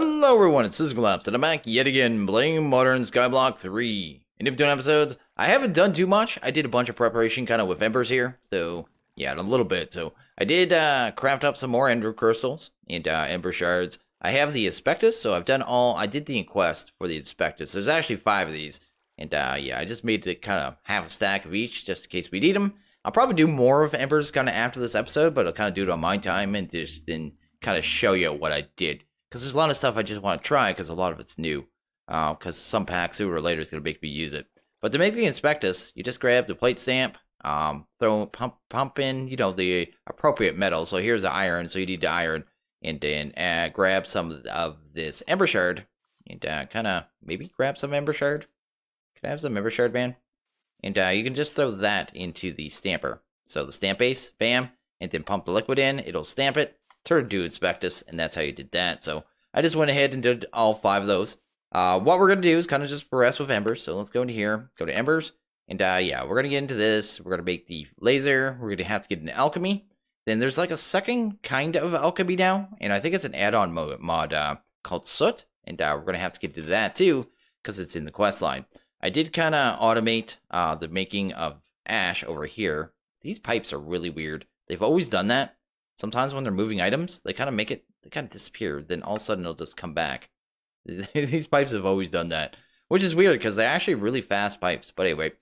Hello everyone, it's SystemCollapse, and I'm back yet again playing Modern Skyblock 3. In between episodes, I haven't done too much. I did a bunch of preparation kind of with Embers here, so yeah, a little bit. So I did craft up some more Ender Crystals and Ember Shards. I have the Asbestos, so I did the Inquest for the Asbestos. There's actually 5 of these, and yeah, I just made it kind of half a stack of each, just in case we need them. I'll probably do more of Embers kind of after this episode, but I'll kind of do it on my time and just then kind of show you what I did. Because there's a lot of stuff I just want to try, because a lot of it's new. Because some pack sooner or later is going to make me use it. But to make the Asbestos, you just grab the plate stamp, pump in, you know, the appropriate metal. So here's the iron, so you need the iron. And then grab some of this Ember Shard. And kind of maybe grab some Ember Shard. Can I have some Ember Shard, man? And you can just throw that into the stamper. So the stamp base, bam. And then pump the liquid in, it'll stamp it. Turn to Asbestos, and that's how you did that. So I just went ahead and did all 5 of those. What we're going to do is kind of just progress with Embers. So let's go into here, go to Embers, and yeah, we're going to get into this. We're going to make the laser. We're going to have to get into Alchemy. Then there's like a second kind of Alchemy now, and I think it's an add-on mod called Soot, and we're going to have to get to that too, because it's in the quest line. I did kind of automate the making of ash over here. These pipes are really weird. They've always done that. Sometimes when they're moving items, they kind of make it, they kind of disappear. Then all of a sudden, it'll just come back. These pipes have always done that, which is weird because they're actually really fast pipes. But anyway,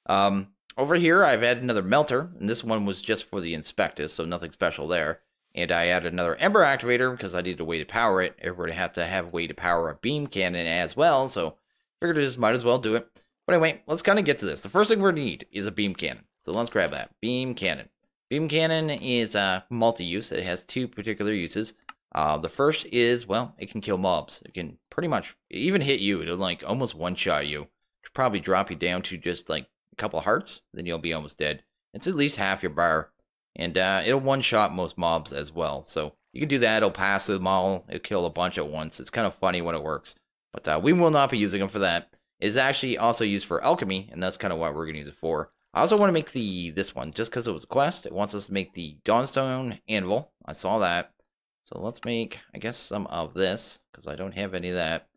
over here, I've added another melter, and this one was just for the Asbestos, so nothing special there. And I added another Ember Activator because I needed a way to power it. Everybody had to have a way to power a beam cannon as well, so figured I just might as well do it. But anyway, let's kind of get to this. The first thing we're going to need is a beam cannon. So let's grab that. Beam cannon. Beam cannon is multi-use. It has 2 particular uses. The first is, well, it can kill mobs. It can pretty much even hit you. It'll like almost one-shot you. It'll probably drop you down to just like a couple of hearts. Then you'll be almost dead. It's at least half your bar. And it'll one-shot most mobs as well. So you can do that. It'll pass them all. It'll kill a bunch at once. It's kind of funny when it works. But we will not be using them for that. It's actually also used for alchemy. And that's kind of what we're going to use it for. I also want to make this one, just because it was a quest. It wants us to make the Dawnstone Anvil. I saw that. So let's make, I guess, some of this, because I don't have any of that.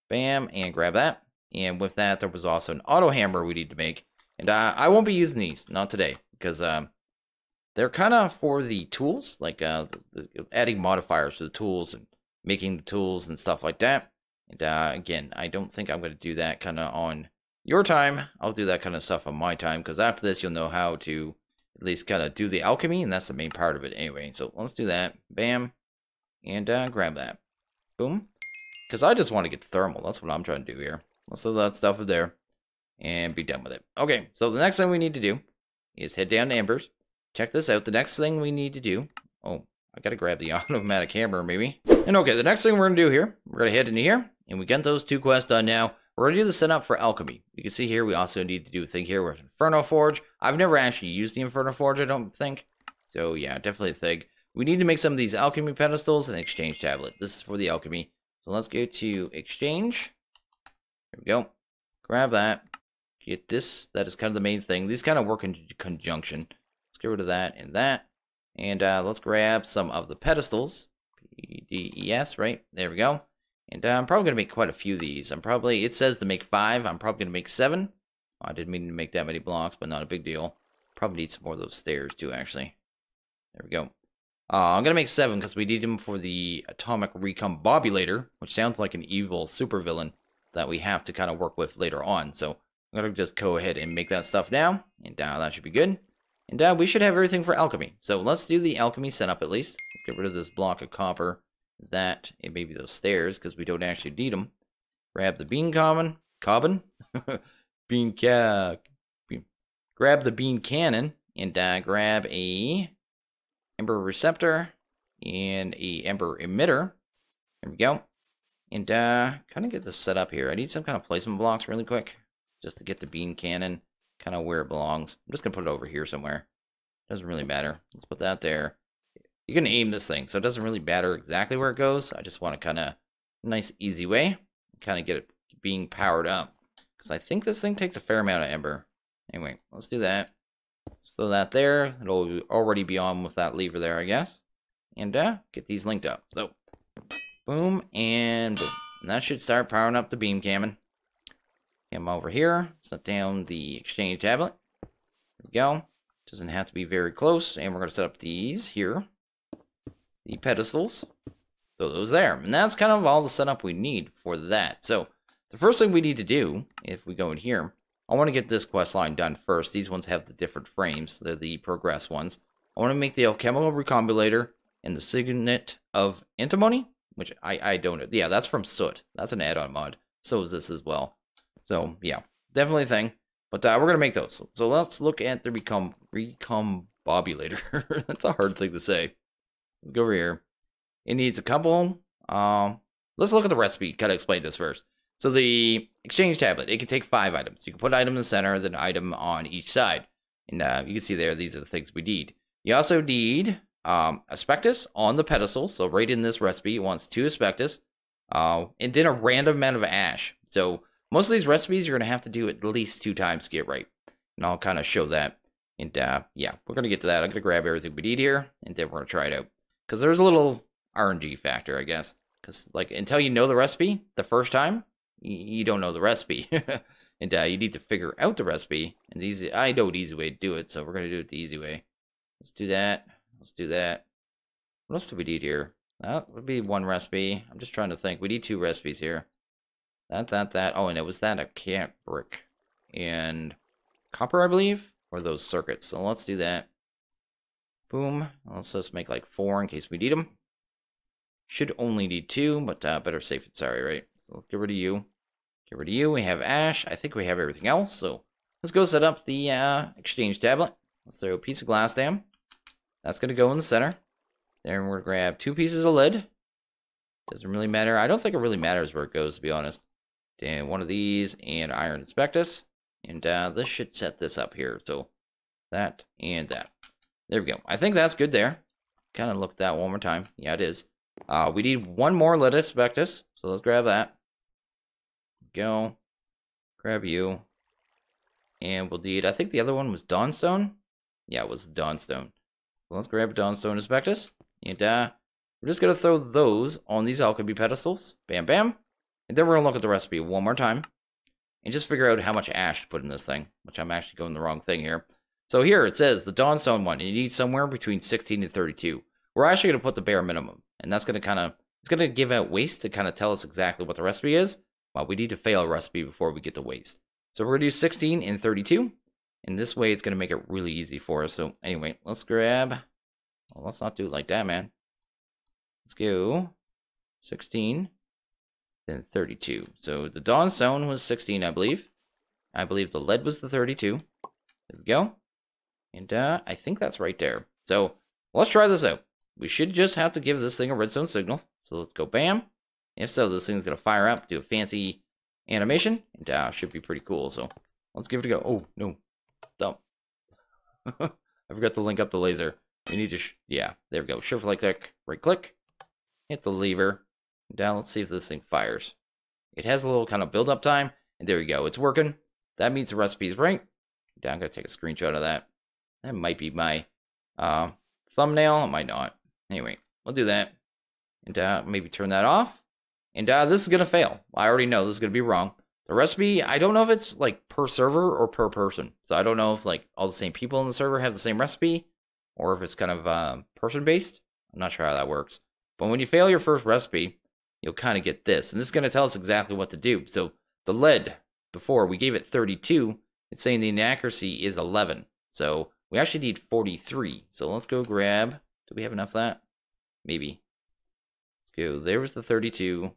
Bam, and grab that. And with that, there was also an auto hammer we need to make. And I won't be using these, not today, because they're kind of for the tools, like adding modifiers to the tools and making the tools and stuff like that. And again, I don't think I'm going to do that kind of on your time. I'll do that kind of stuff on my time, because after this you'll know how to at least kind of do the alchemy, and that's the main part of it anyway. So let's do that. Bam. And grab that. Boom. Because I just want to get thermal. That's what I'm trying to do here. Let's throw that stuff in there and be done with it. Okay, so the next thing we need to do is head down to Embers. Check this out. The next thing we need to do... Oh, I gotta grab the automatic hammer maybe. And okay, the next thing we're going to do here, we're going to head into here, and we got those 2 quests done now. We're going to do the setup for alchemy. You can see here we also need to do a thing here with Inferno Forge. I've never actually used the Inferno Forge, I don't think. So yeah, definitely a thing. We need to make some of these alchemy pedestals and exchange tablet. This is for the alchemy. So let's go to exchange. There we go. Grab that. Get this. That is kind of the main thing. These kind of work in conjunction. Let's get rid of that and that. And let's grab some of the pedestals. PDES, right? There we go. And I'm probably going to make quite a few of these. It says to make 5. I'm probably going to make 7. Oh, I didn't mean to make that many blocks, but not a big deal. Probably need some more of those stairs too, actually. There we go. I'm going to make 7 because we need them for the Atomic Recombulator, which sounds like an evil supervillain that we have to kind of work with later on. So I'm going to just go ahead and make that stuff now. And that should be good. And we should have everything for alchemy. So let's do the alchemy setup at least. Let's get rid of this block of copper. That and maybe those stairs, because we don't actually need them. Grab the grab the bean cannon, and grab a ember receptor and a ember emitter. There we go. And kind of get this set up here. I need some kind of placement blocks really quick, just to get the bean cannon kind of where it belongs. I'm just gonna put it over here somewhere. Doesn't really matter. Let's put that there. You can aim this thing, so it doesn't really matter exactly where it goes. I just want to kind of nice, easy way, kind of get it being powered up. Because I think this thing takes a fair amount of ember. Anyway, let's do that. Let's throw that there. It'll already be on with that lever there, I guess. And get these linked up. So Boom, and boom. And that should start powering up the beam cannon. Come over here, set down the exchange tablet. There we go. Doesn't have to be very close, and we're going to set up these here. The pedestals. Throw those there. And that's kind of all the setup we need for that. So, the first thing we need to do, if we go in here, I want to get this quest line done first. These ones have the different frames. They're the progress ones. I want to make the alchemical recombulator and the signet of antimony, which I don't... Yeah, that's from Soot. That's an add-on mod. So is this as well. So, yeah, definitely a thing. But we're going to make those. So let's look at the recombulator. That's a hard thing to say. Let's go over here. It needs a couple. Let's look at the recipe. Gotta explain this first. So the exchange tablet, it can take 5 items. You can put an item in the center, then an item on each side. And you can see there, these are the things we need. You also need aspectus on the pedestal. So right in this recipe, it wants 2 aspectus. And then a random amount of ash. So most of these recipes, you're going to have to do at least 2 times to get right. And I'll kind of show that. And yeah, we're going to get to that. I'm going to grab everything we need here, and then we're going to try it out. Because there's a little RNG factor, I guess. Because like until you know the recipe the first time, you don't know the recipe. And you need to figure out the recipe. And I know an easy way to do it, so we're going to do it the easy way. Let's do that. Let's do that. What else do we need here? That would be 1 recipe. I'm just trying to think. We need 2 recipes here. That. Oh, and it was that a camp brick. And copper, I believe? Or those circuits. So let's do that. Boom. Let's just make like 4 in case we need them. Should only need 2, but better safe than sorry, right? So let's get rid of you. Get rid of you. We have ash. I think we have everything else. So let's go set up the exchange tablet. Let's throw a piece of glass down. That's going to go in the center. Then we're going to grab 2 pieces of lead. Doesn't really matter. I don't think it really matters where it goes, to be honest. Then 1 of these and iron aspectus. And this should set this up here. So that and that. There we go. I think that's good there. Kind of look at that one more time. Yeah, it is. We need 1 more lead aspectus. So let's grab that. Go. Grab you. And we'll need, I think the other one was Dawnstone. Yeah, it was Dawnstone. So let's grab Dawnstone aspectus. And we're just going to throw those on these alchemy pedestals. Bam, bam. And then we're going to look at the recipe one more time. And just figure out how much ash to put in this thing. Which I'm actually going the wrong thing here. So here it says the Dawnstone one. You need somewhere between 16 and 32. We're actually going to put the bare minimum. And that's going to kind of, it's going to give out waste to kind of tell us exactly what the recipe is. Well, we need to fail a recipe before we get to waste. So we're going to do 16 and 32. And this way it's going to make it really easy for us. So anyway, let's grab, well, let's not do it like that, man. Let's go 16, then 32. So the Dawnstone was 16, I believe. I believe the lead was the 32. There we go. And I think that's right there. So let's try this out. We should just have to give this thing a redstone signal. So let's go bam. If so, this thing's going to fire up, do a fancy animation. And should be pretty cool. So let's give it a go. Oh, no. Dump. I forgot to link up the laser. We need to, yeah, there we go. Shift right click. Hit the lever. Down, let's see if this thing fires. It has a little kind of build up time. And there we go. It's working. That means the recipe's right. I'm going to take a screenshot of that. That might be my thumbnail. It might not. Anyway, we'll do that. And maybe turn that off. And this is going to fail. I already know this is going to be wrong. The recipe, I don't know if it's like per server or per person. So I don't know if like all the same people in the server have the same recipe. Or if it's kind of person based. I'm not sure how that works. But when you fail your first recipe, you'll kind of get this. And this is going to tell us exactly what to do. So the lead, before we gave it 32. It's saying the inaccuracy is 11. So we actually need 43. So let's go grab. Do we have enough of that? Maybe. Let's go. There was the 32.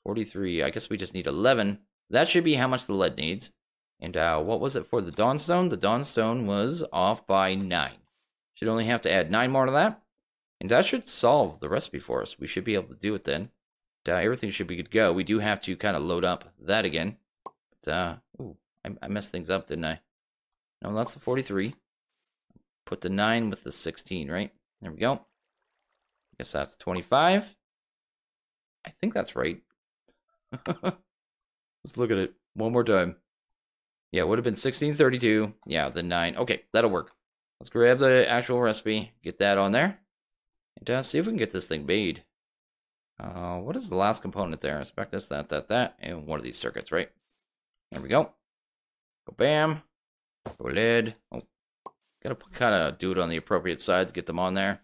43. I guess we just need 11. That should be how much the lead needs. And what was it for the Dawnstone? The Dawnstone was off by 9. Should only have to add 9 more to that. And that should solve the recipe for us. We should be able to do it then. Everything should be good to go. We do have to kind of load up that again. But, ooh. I messed things up, didn't I? No, that's the 43. Put the 9 with the 16, right? There we go. I guess that's 25. I think that's right. Let's look at it one more time. Yeah, it would have been 1632. Yeah, the 9. Okay, that'll work. Let's grab the actual recipe. Get that on there. And see if we can get this thing made. What is the last component there? Asbestos, that, and one of these circuits, right? There we go. Go bam. Go lead. Oh, gotta kind of do it on the appropriate side to get them on there.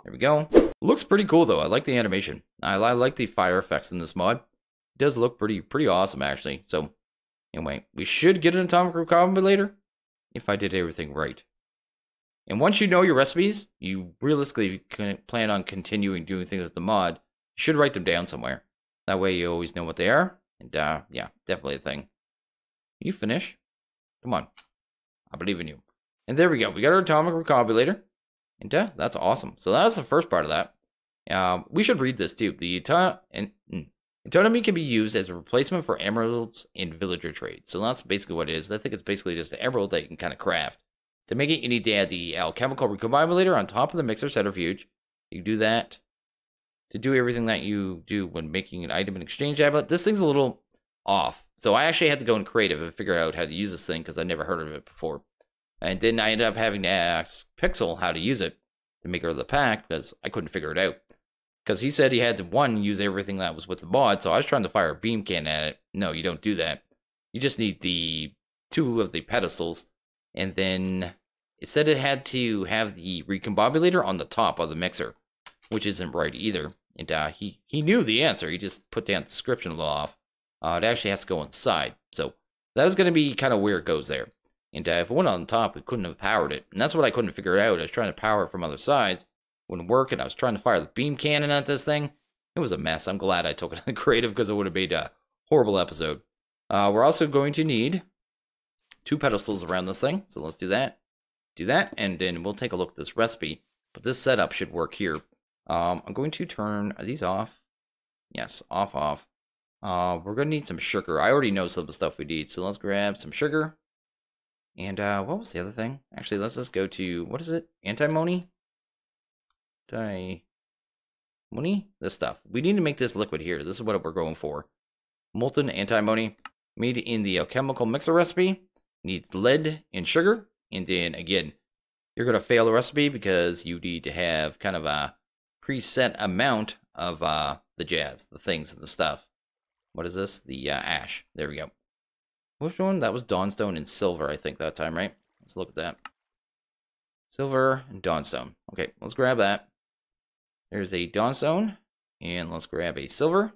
There we go. Looks pretty cool though. I like the animation. I like the fire effects in this mod. It does look pretty awesome actually. So anyway, we should get an atomic recombulator if I did everything right. And once you know your recipes, you realistically can plan on continuing doing things with the mod. You should write them down somewhere. That way you always know what they are. And yeah, definitely a thing. You finish? Come on. I believe in you. And there we go. We got our atomic recombulator. And that's awesome. So that's the first part of that. We should read this too. The autonomy can be used as a replacement for emeralds in villager trade. So that's basically what it is. I think it's basically just an emerald that you can kind of craft. To make it, you need to add the alchemical recombulator on top of the mixer centrifuge. You do that to do everything that you do when making an item in exchange tablet. This thing's a little off. So I actually had to go in creative and figure out how to use this thing because I never heard of it before. And then I ended up having to ask Pixel how to use it to make her the pack because I couldn't figure it out. Because he said he had to, one, use everything that was with the mod, so I was trying to fire a beam cannon at it. No, you don't do that. You just need the 2 of the pedestals. And then it said it had to have the recombulator on the top of the mixer, which isn't right either. And he knew the answer. He just put down the description a little off. It actually has to go inside. So that is going to be kind of where it goes there. And if it went on top, it couldn't have powered it. And that's what I couldn't figure out. I was trying to power it from other sides. Wouldn't work, and I was trying to fire the beam cannon at this thing. It was a mess. I'm glad I took it in creative because it would have made a horrible episode. We're also going to need 2 pedestals around this thing. So let's do that. Do that, and then we'll take a look at this recipe. But this setup should work here. I'm going to turn, are these off? Yes, off. We're going to need some sugar. I already know some of the stuff we need, so let's grab some sugar. And what was the other thing? Actually, let's just go to, what is it? Antimony? Antimony? This stuff. We need to make this liquid here. This is what we're going for. Molten Antimony. Made in the alchemical mixer recipe. Needs lead and sugar. And then, again, you're going to fail the recipe because you need to have kind of a preset amount of the jazz, the things and the stuff. What is this? The ash. There we go. Which one? That was Dawnstone and silver, I think, that time, right? Let's look at that. Silver and Dawnstone. Okay, let's grab that. There's a Dawnstone, and let's grab a silver.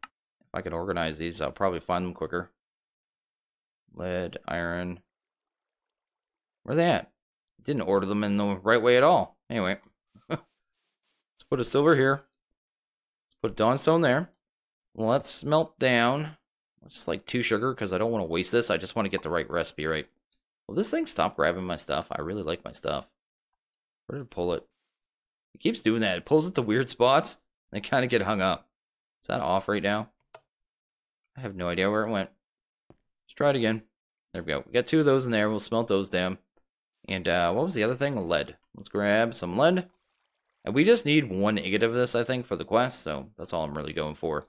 If I can organize these, I'll probably find them quicker. Lead, iron. Where are they at? Didn't order them in the right way at all. Anyway, let's put a silver here. Let's put a Dawnstone there. Let's smelt down. Just like 2 sugar because I don't want to waste this. I just want to get the right recipe right. Will this thing stop grabbing my stuff? I really like my stuff. Where did it pull it? It keeps doing that. It pulls it to weird spots. They kind of get hung up. Is that off right now? I have no idea where it went. Let's try it again. There we go. We got 2 of those in there. We'll smelt those down. And what was the other thing? Lead. Let's grab some lead. And we just need 1 ingot of this, I think, for the quest. So that's all I'm really going for.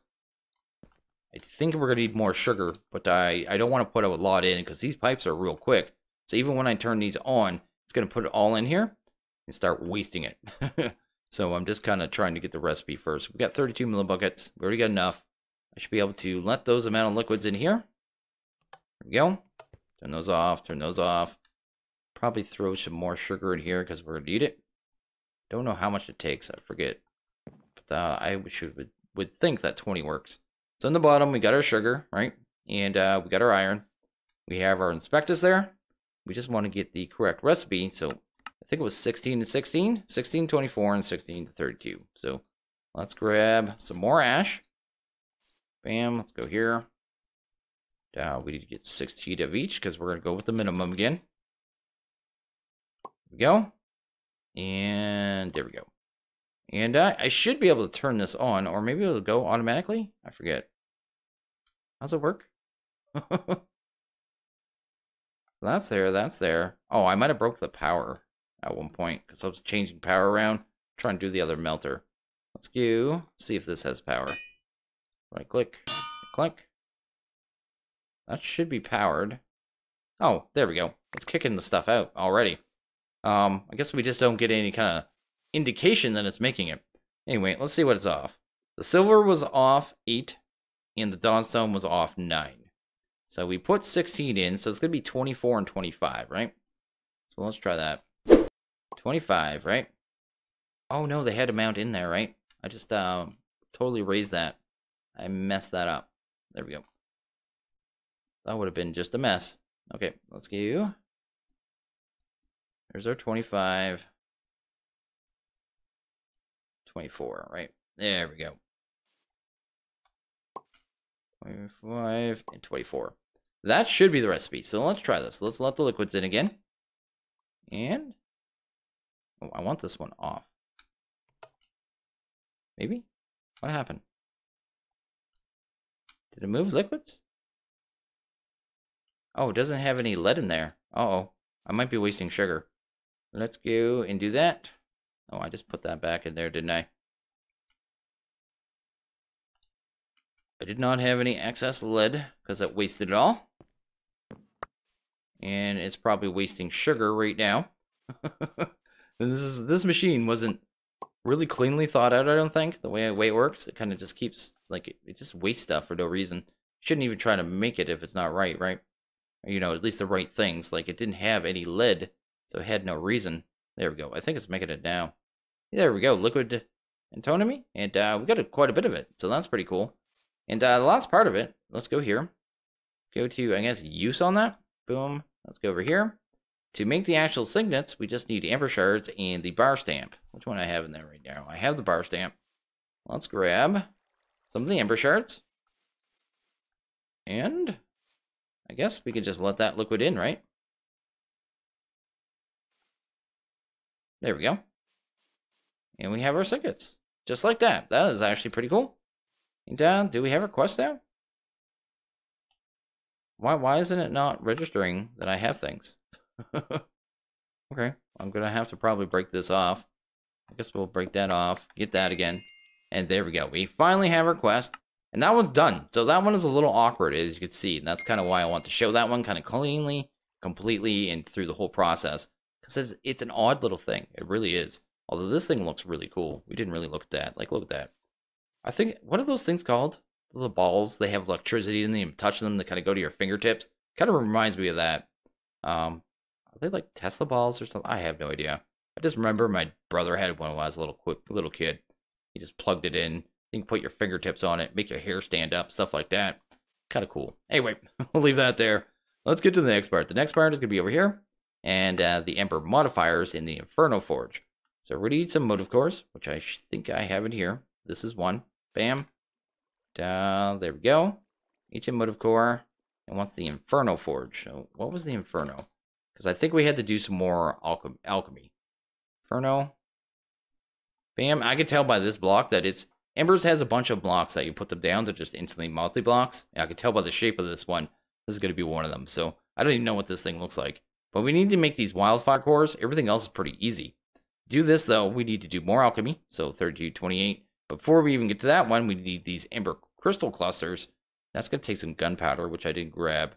I think we're going to need more sugar, but I don't want to put a lot in because these pipes are real quick. So even when I turn these on, it's going to put it all in here and start wasting it. So I'm just kind of trying to get the recipe first. We've got 32 millibuckets. We already got enough. I should be able to let those amount of liquids in here. There we go. Turn those off. Turn those off. Probably throw some more sugar in here because we're going to need it. Don't know how much it takes. I forget. But I would think that 20 works. So in the bottom, we got our sugar, right? And we got our iron. We have our inspectus there. We just want to get the correct recipe. So I think it was 16 to 16, 16 to 24, and 16 to 32. So let's grab some more ash. Bam, let's go here. We need to get 16 of each because we're going to go with the minimum again. There we go. And there we go. And I should be able to turn this on, or maybe it'll go automatically. I forget. How's it work? That's there, that's there. Oh, I might have broke the power at one point because I was changing power around, trying to do the other melter. Let's go see if this has power. Right click, click. That should be powered. Oh, there we go. It's kicking the stuff out already. I guess we just don't get any kind of indication that it's making it. Anyway, let's see what it's off. The silver was off 8, and the dawnstone was off 9. So we put 16 in, so it's going to be 24 and 25, right? So let's try that. 25, right? Oh no, they had a mount in there, right? I just totally raised that. I messed that up. There we go. That would have been just a mess. Okay, let's go. There's our 25. 24, right? There we go. 25 and 24. That should be the recipe. So let's try this. Let's let the liquids in again. And oh, I want this one off. Maybe? What happened? Did it move liquids? Oh, it doesn't have any lead in there. Uh-oh. I might be wasting sugar. Let's go and do that. Oh, I just put that back in there, didn't I? I did not have any excess lead because it wasted it all. And it's probably wasting sugar right now. This machine wasn't really cleanly thought out, I don't think. The way it works, it kind of just keeps, like, it just wastes stuff for no reason. You shouldn't even try to make it if it's not right, right? Or, you know, at least the right things. Like, it didn't have any lead, so it had no reason. There we go. I think it's making it now. There we go. Liquid antimony. And we got quite a bit of it, so that's pretty cool. And the last part of it, let's go here. Let's go to, I guess, use on that. Boom. Let's go over here. To make the actual signets, we just need amber shards and the bar stamp. Which one I have in there right now? I have the bar stamp. Let's grab some of the amber shards. And I guess we could just let that liquid in, right? There we go. And we have our signets. Just like that. That is actually pretty cool. And do we have a quest now? Why isn't it not registering that I have things? Okay, I'm gonna have to probably break this off. I guess we'll break that off, get that again, and there we go. We finally have our quest, and that one's done. So that one is a little awkward, as you can see, and that's kind of why I want to show that one kind of cleanly, completely, and through the whole process, because it's an odd little thing. It really is. Although this thing looks really cool. We didn't really look at that. Like, look at that. I think, what are those things called? The balls, they have electricity in them, touch them, they kind of go to your fingertips. Kind of reminds me of that. Are they like Tesla balls or something? I have no idea. I just remember my brother had one when I was a little kid. He just plugged it in. You can put your fingertips on it, make your hair stand up, stuff like that. Kind of cool. Anyway, we'll leave that there. Let's get to the next part. The next part is going to be over here. And the Ember modifiers in the Inferno Forge. So we're going to need some motive cores, which I think I have in here. This is one. Bam. There we go. Each motive core. And what's the Inferno Forge? So what was the Inferno? Because I think we had to do some more alchemy. Inferno. Bam. I can tell by this block that it's... Embers has a bunch of blocks that you put them down to just instantly multi-blocks. I can tell by the shape of this one. This is going to be one of them. So I don't even know what this thing looks like. But we need to make these wildfire cores. Everything else is pretty easy. To do this, though, we need to do more alchemy. So 32, 28. But before we even get to that one, we need these Ember crystal clusters. That's going to take some gunpowder, which I didn't grab.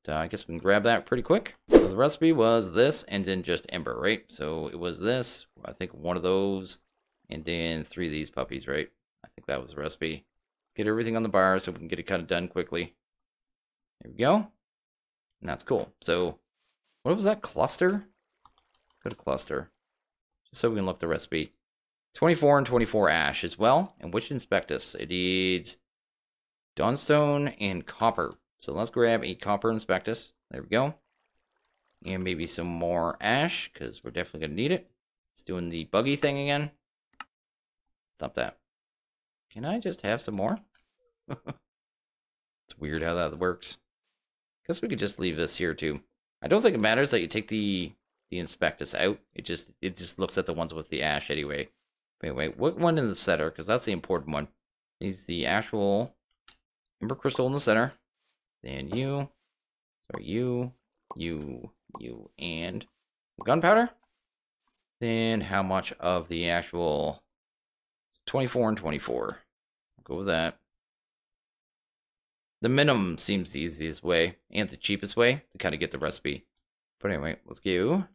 But I guess we can grab that pretty quick. So the recipe was this and then just Ember, right? So it was this. I think one of those. And then 3 of these puppies, right? I think that was the recipe. Let's get everything on the bar so we can get it kind of done quickly. There we go. And that's cool. So what was that? Cluster? Go to cluster. Just so we can look the recipe. 24 and 24 ash as well. And which inspectus? It needs Dawnstone and copper. So let's grab a copper inspectus. There we go. And maybe some more ash, because we're definitely going to need it. It's doing the buggy thing again. Stop that. Can I just have some more? It's weird how that works. Guess we could just leave this here too. I don't think it matters that you take the inspectus out. It just looks at the ones with the ash anyway. But anyway, what one in the center? Because that's the important one. Needs the actual Ember crystal in the center. Then you, and gunpowder. Then how much of the actual 24 and 24? I'll go with that. The minimum seems the easiest way and the cheapest way to kind of get the recipe. But anyway, let's go.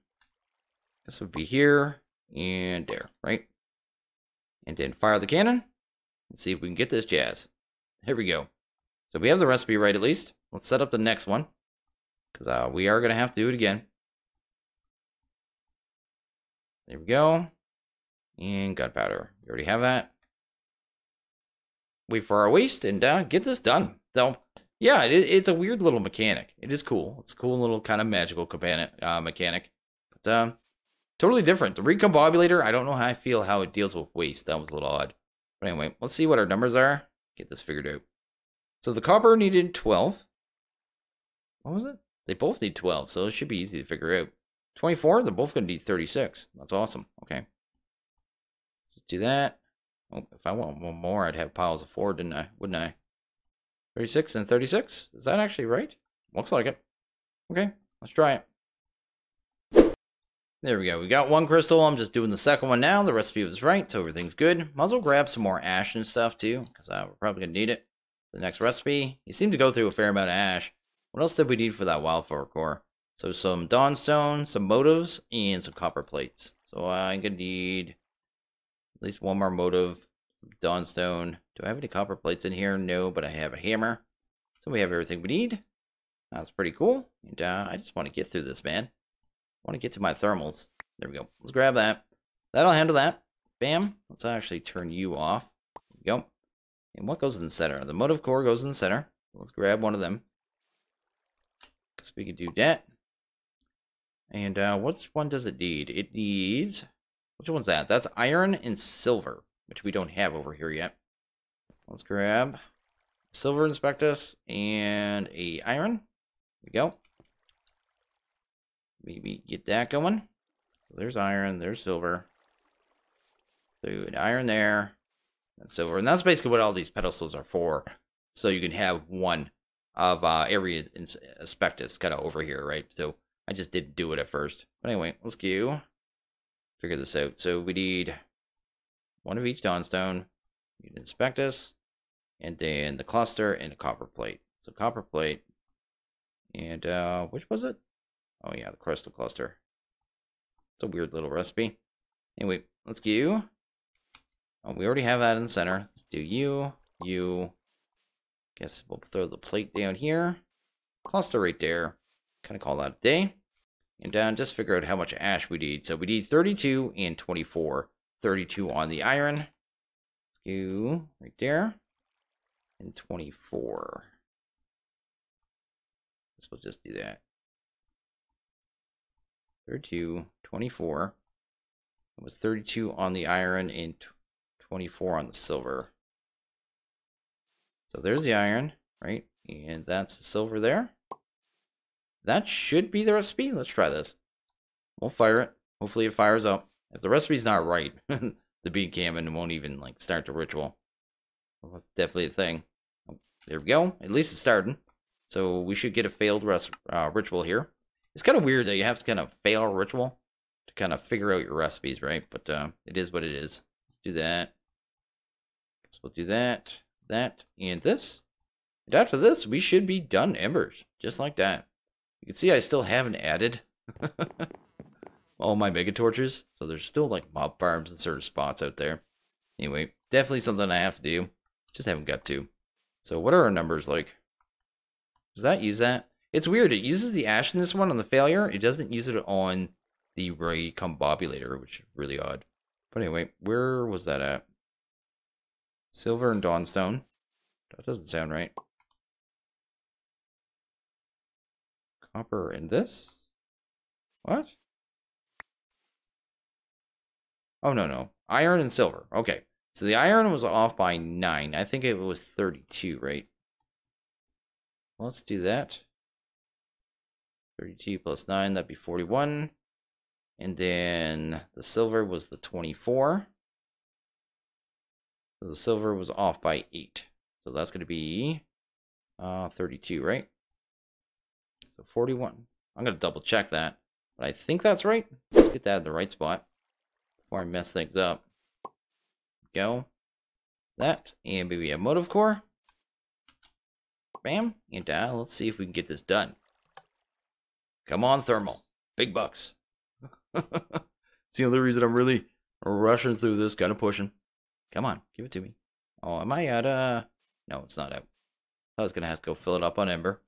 This would be here and there, right? And then fire the cannon. Let's see if we can get this jazz. Here we go. So we have the recipe right at least. Let's set up the next one. Because we are going to have to do it again. There we go. And gunpowder. We already have that. Wait for our waste and get this done. So, yeah, it's a weird little mechanic. It is cool. It's a cool little kind of magical mechanic. But totally different. The Recombulator, I don't know how I feel how it deals with waste. That was a little odd. But anyway, let's see what our numbers are. Get this figured out. So the copper needed 12. What was it? They both need 12, so it should be easy to figure out. 24, they're both going to need 36. That's awesome. Okay. Let's do that. Oh, if I want one more, I'd have piles of 4, wouldn't I? 36 and 36? Is that actually right? Looks like it. Okay, let's try it. There we go. We got one crystal. I'm just doing the second one now. The recipe was right, so everything's good. Might as well grab some more ash and stuff, too, because we're probably going to need it. The next recipe. You seem to go through a fair amount of ash. What else did we need for that wildflower core? So some dawnstone, some motives, and some copper plates. So I'm going to need at least one more motive, some dawnstone. Do I have any copper plates in here? No, but I have a hammer. So we have everything we need. That's pretty cool. And I just want to get through this, man. I want to get to my thermals. There we go. Let's grab that. That'll handle that. Bam. Let's actually turn you off. There we go. And what goes in the center? The motive core goes in the center. Let's grab one of them. Because we can do that. And which one does it need? It needs... Which one's that? That's iron and silver, which we don't have over here yet. Let's grab silver inspectus and a iron. There we go. Maybe get that going. So there's iron, there's silver. So an iron there, and silver. And that's basically what all these pedestals are for. So you can have one of area inspectus kind of over here, right? So I just didn't do it at first. But anyway, let's go figure this out. So we need one of each dawnstone. We need inspectus. And then the cluster and a copper plate. So copper plate. And which was it? Oh yeah, the crystal cluster. It's a weird little recipe. Anyway, let's go. Oh, we already have that in the center. Let's do you. Guess we'll throw the plate down here. Cluster right there. Kind of call that a day. And just figure out how much ash we need. So we need 32 and 24. 32 on the iron. Let's go right there. And 24. Guess we'll just do that. 32, 24. It was 32 on the iron and 24 on the silver. So there's the iron, right? And that's the silver there. That should be the recipe. Let's try this. We'll fire it. Hopefully it fires up. If the recipe's not right, the bean cannon won't even like start the ritual. Well, that's definitely a thing. Oh, there we go. At least it's starting. So we should get a failed ritual here. It's kind of weird that you have to kind of fail a ritual to kind of figure out your recipes, right? But it is what it is. Let's do that. So we'll do that, and this. And after this, we should be done embers. Just like that. You can see I still haven't added all my mega torches. So there's still like mob farms in certain spots out there. Anyway, definitely something I have to do. Just haven't got to. So what are our numbers like? Does that use that? It's weird. It uses the ash in this one on the failure. It doesn't use it on the Recombulator, which is really odd. But anyway, where was that at? Silver and dawnstone. That doesn't sound right. Copper and this? What? Oh, no. Iron and silver. Okay. So the iron was off by 9. I think it was 32, right? Let's do that. 32 plus 9, that'd be 41. And then the silver was the 24. So the silver was off by 8. So that's going to be 32, right? So 41. I'm going to double check that. But I think that's right. Let's get that in the right spot before I mess things up. Go. That. And maybe a motive core. Bam. And let's see if we can get this done. Come on, thermal. Big bucks. It's the only reason I'm really rushing through this, kind of pushing. Come on, give it to me. Oh, am I out? No, it's not out. I was gonna have to go fill it up on Ember.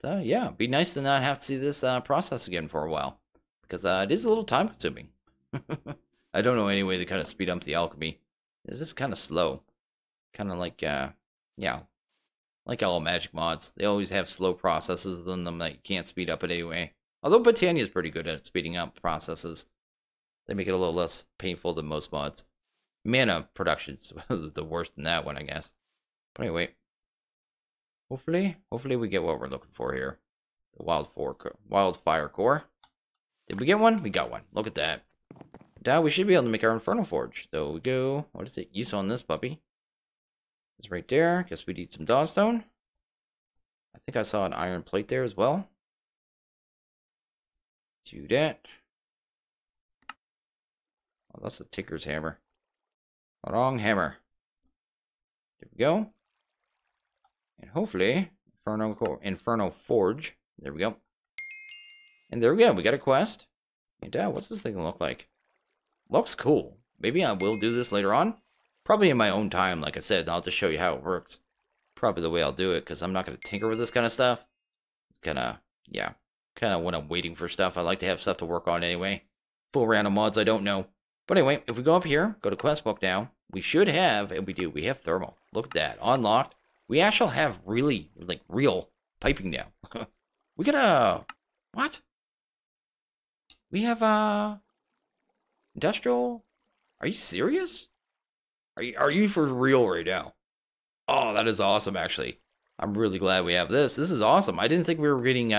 So yeah, it'd be nice to not have to see this process again for a while, because it is a little time consuming. I don't know any way to kind of speed up the alchemy. It's just kind of slow. Kind of like, yeah, like all magic mods. They always have slow processes in them that you can't speed up it anyway. Although Botania is pretty good at speeding up processes. They make it a little less painful than most mods. Mana production's the worst in that one, I guess. But anyway, hopefully we get what we're looking for here. The wildfire core. Did we get one? We got one. Look at that. Now we should be able to make our Inferno forge. So we go. What is it? Use on this puppy. It's right there. Guess we need some dawstone. I think I saw an iron plate there as well. Do that. Oh, that's a tinker's hammer. Wrong hammer. There we go. And hopefully, Inferno forge. There we go. And there we go. We got a quest. And what's this thing look like? Looks cool. Maybe I will do this later on. Probably in my own time, like I said. I'll just show you how it works. Probably the way I'll do it, because I'm not going to tinker with this kind of stuff. It's kind of, yeah. Kind of when I'm waiting for stuff. I like to have stuff to work on anyway. Full round of mods I don't know. But anyway, if we go up here, go to quest book now, we should have, and we do, we have thermal. Look at that. Unlocked. We actually have really, like, real piping now. We got a, what? We have, industrial? Are you serious? Are you for real right now? Oh, that is awesome, actually. I'm really glad we have this. This is awesome. I didn't think we were getting,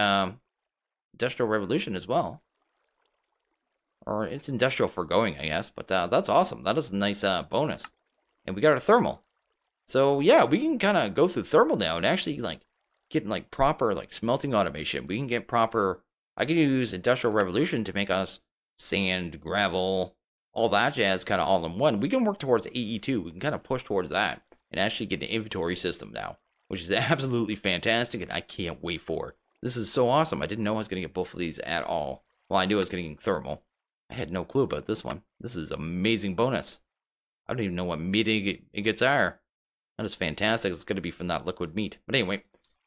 Industrial Revolution as well. Or it's industrial foregoing, I guess. But that's awesome. That is a nice bonus. And we got our thermal. So, yeah, we can kind of go through thermal now and actually, like, get, like, proper, like, smelting automation. We can get proper... I can use Industrial Revolution to make us sand, gravel, all that jazz kind of all in one. We can work towards AE2. We can kind of push towards that and actually get an inventory system now, which is absolutely fantastic, and I can't wait for it. This is so awesome. I didn't know I was going to get both of these at all. Well, I knew I was getting thermal. I had no clue about this one. This is an amazing bonus. I don't even know what meat ingots are. That is fantastic. It's going to be from that liquid meat. But anyway,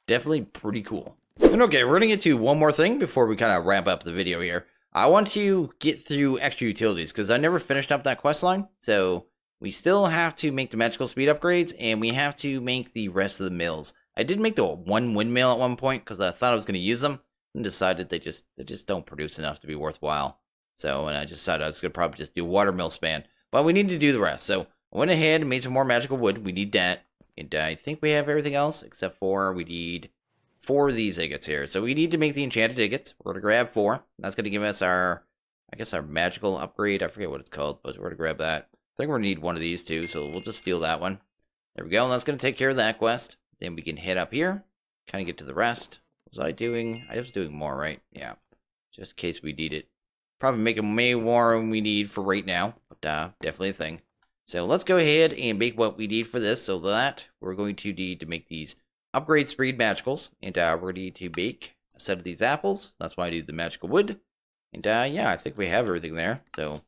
definitely pretty cool. And okay, we're going to get to one more thing before we kind of wrap up the video here. I want to get through extra utilities because I never finished up that quest line. So we still have to make the magical speed upgrades and we have to make the rest of the mills. I did make the one windmill at one point because I thought I was going to use them and decided they just don't produce enough to be worthwhile. So, and I decided I was going to probably just do water mill span. But we need to do the rest. So I went ahead and made some more magical wood. We need that. And I think we have everything else except for we need 4 of these ingots here. So we need to make the enchanted ingots. We're going to grab 4. That's going to give us our, I guess, our magical upgrade. I forget what it's called, but we're going to grab that. I think we're going to need one of these too, so we'll just steal that one. There we go. And that's going to take care of that quest. Then we can head up here, kind of get to the rest. Was I doing? I was doing more, right? Yeah. Just in case we need it. Probably make a May War we need for right now, but definitely a thing. So let's go ahead and make what we need for this. So that we're going to need to make these upgrade speed magicals, and we're going to need to bake a set of these apples. That's why I need the magical wood. And yeah, I think we have everything there. So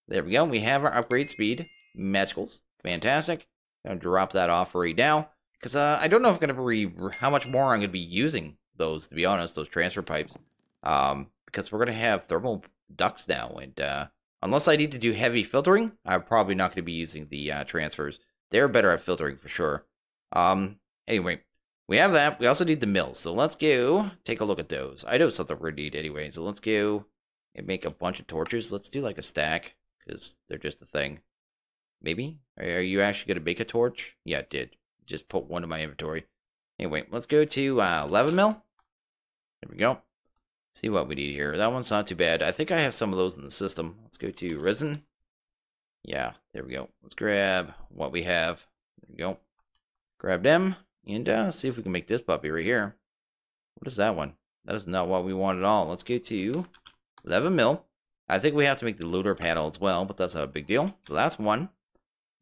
there we go. We have our upgrade speed magicals. Fantastic. I'm going to drop that off right now. Because I don't know if I'm going to be how much more I'm going to be using those, to be honest, those transfer pipes. Because we're going to have thermal ducts now. And unless I need to do heavy filtering, I'm probably not going to be using the transfers. They're better at filtering for sure. Anyway, we have that. We also need the mills. So let's go take a look at those. I know something we're going to need anyway. So let's go and make a bunch of torches. Let's do like a stack because they're just a thing. Maybe? Are you actually going to make a torch? Yeah, it did. Just put one in my inventory. Anyway, let's go to lava mill. There we go. See what we need here. That one's not too bad. I think I have some of those in the system. Let's go to resin. Yeah, there we go. Let's grab what we have. There we go. Grab them and see if we can make this puppy right here. What is that one? That is not what we want at all. Let's go to lava mill. I think we have to make the looter panel as well, but that's not a big deal. So that's one.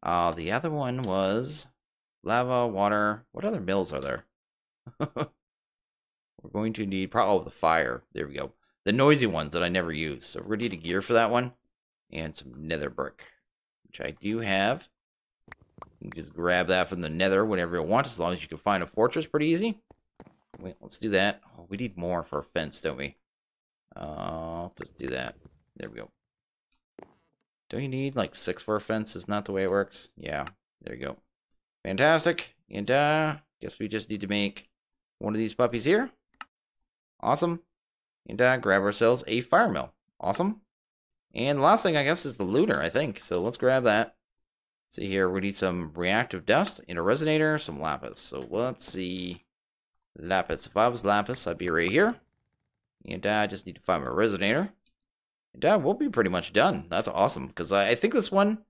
The other one was lava, water. What other mills are there? We're going to need probably the fire. There we go. The noisy ones that I never use. So we're going to need a gear for that one. And some nether brick, which I do have. You can just grab that from the nether whenever you want, as long as you can find a fortress pretty easy. Wait, let's do that. Oh, we need more for a fence, don't we? Let's do that. There we go. Don't you need like 6 for a fence? Is not the way it works. Yeah, there you go. Fantastic. And guess we just need to make one of these puppies here. Awesome. And grab ourselves a fire mill. Awesome. And the last thing, I guess, is the looter, I think. So let's grab that. See here, we need some reactive dust and a resonator, some lapis. So let's see. Lapis. If I was lapis, I'd be right here. And I just need to find my resonator. And we'll be pretty much done. That's awesome. Because I think this one,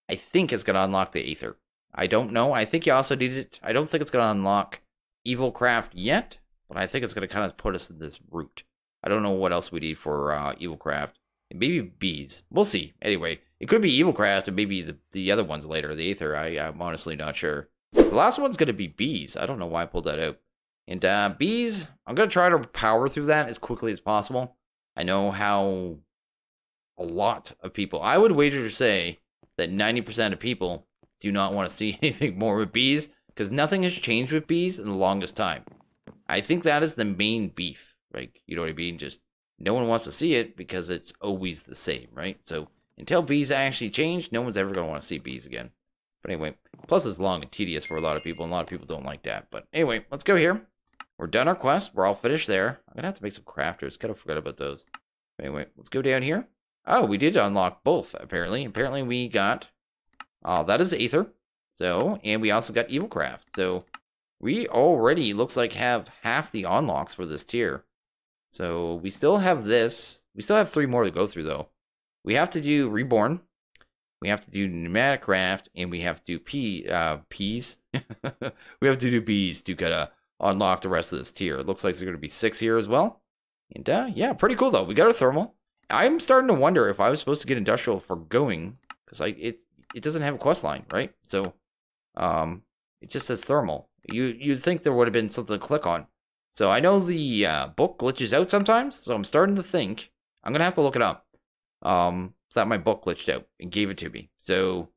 I think it's going to unlock the Aether. I don't know. I think you also need it. I don't think it's going to unlock Evil Craft yet. But I think it's going to kind of put us in this route. I don't know what else we need for Evil Craft. Maybe bees. We'll see. Anyway, it could be Evil Craft and maybe the other ones later. The Aether, I'm honestly not sure. The last one's going to be bees. I don't know why I pulled that out. And bees, I'm going to try to power through that as quickly as possible. I know how a lot of people, I would wager to say that 90% of people do not want to see anything more with bees, because nothing has changed with bees in the longest time. I think that is the main beef. Like, you know what I mean? Just no one wants to see it because it's always the same, right? So until bees actually change, no one's ever going to want to see bees again. But anyway, plus it's long and tedious for a lot of people, and a lot of people don't like that. But anyway, let's go here. We're done our quest. We're all finished there. I'm going to have to make some crafters. Kind of forgot about those. Anyway, let's go down here. Oh, we did unlock both, apparently. Apparently we got... Oh, that is Aether. So, and we also got Evil Craft. So, we already, looks like, have half the unlocks for this tier. So, we still have this. We still have 3 more to go through, though. We have to do Reborn. We have to do Pneumatic Craft. And we have to do Peas. We have to do Bees to kind of unlock the rest of this tier. It looks like there's going to be 6 here as well. And yeah, pretty cool, though. We got a thermal. I'm starting to wonder if I was supposed to get industrial for going, because it doesn't have a quest line, right? So, it just says thermal. You'd think there would have been something to click on. So I know the book glitches out sometimes, so I'm starting to think I'm gonna have to look it up. That my book glitched out and gave it to me. So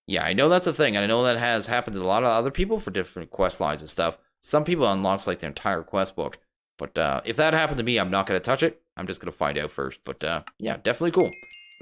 yeah, I know that's a thing. I know that has happened to a lot of other people for different quest lines and stuff. Some people unlocks like their entire quest book. But if that happened to me, I'm not going to touch it. I'm just going to find out first. But yeah, definitely cool.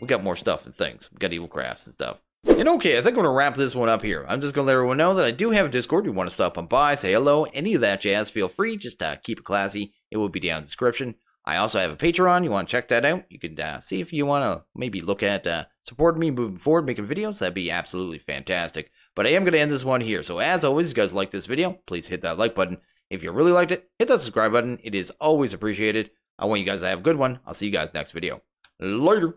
We got more stuff and things. We got evil crafts and stuff. And okay, I think I'm going to wrap this one up here. I'm just going to let everyone know that I do have a Discord. If you want to stop on by, say hello, any of that jazz, feel free. Just keep it classy. It will be down in the description. I also have a Patreon. You want to check that out? You can see if you want to maybe look at supporting me moving forward, making videos. That'd be absolutely fantastic. But I am going to end this one here. So as always, if you guys like this video, please hit that like button. If you really liked it, hit that subscribe button. It is always appreciated. I want you guys to have a good one. I'll see you guys next video. Later.